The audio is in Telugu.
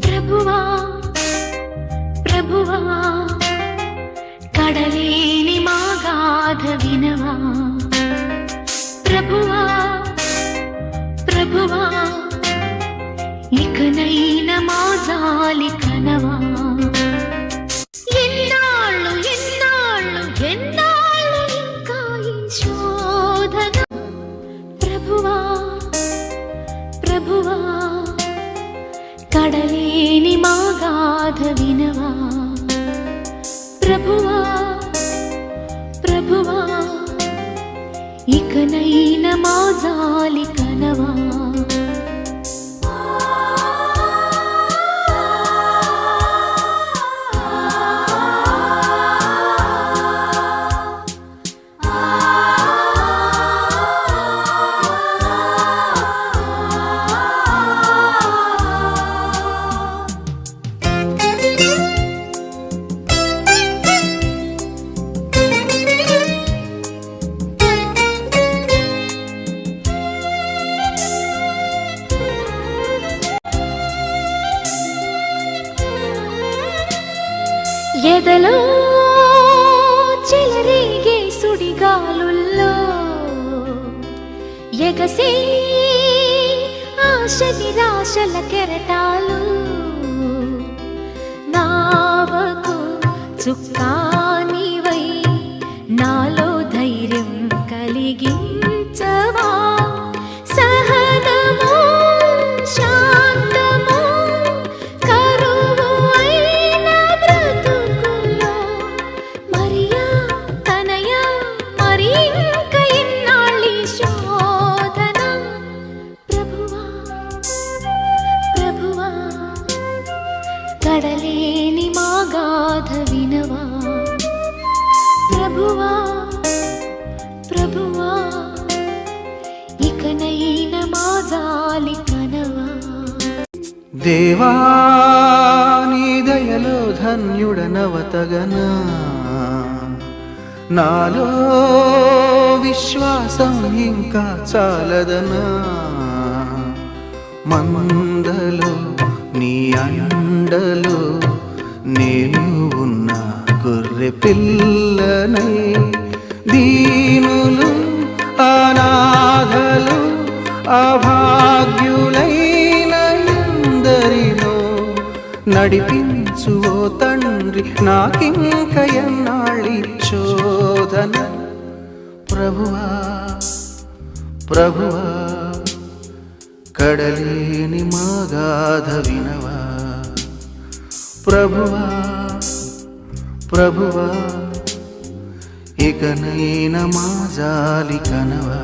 ప్రభువా ప్రభువా కడలేని మా గాథ వినవా ప్రభువా ప్రభువా ఇకనైన మా జాలి కనవా ఎన్నాళ్ళు ఎన్నాళ్ళు ఎన్నాళ్ళు ఇంకా ఈ శోధన ప్రభువా ప్రభువా కడలేని మా గాథ వినవా ప్రభువా ప్రభువా ఇకనైన మా జాలి కనవా ఎదలో చెలరేగే సుడిగాలుల్లో ఎగసే ఆశ నిరాశల కెరటాలు నావకు చుక్కానివై నాలో ధైర్యం కలిగించవా సహనము శాంతము కరువు అయిన బ్రతుకుల్లో మరియా తనయా మరి ఇంక ఎన్నాళ్ళీ శోధన ప్రభువా ప్రభువా కడలేని మా గాథ వినవా ప్రభువా ప్రభువా ఇకనైన మా జాలి కనవా దేవా నీ దయలో ధన్యుడనవతగనా నాలో విశ్వాసం ఇంకా చాలదనా మందలో నీ అండలో నేను ఉన్న గొర్రె పిల్లనై దీనులు అనాథలు అభాగ్యులైన ఎందరినో నడిపించు ఓ తండ్రి నాకింక ఎన్నాళ్ళి శోధన ప్రభువా ప్రభువా కడలేని మా గాథ వినవా ప్రభువా ప్రభువా ఇకనైన మా జాలి కనవా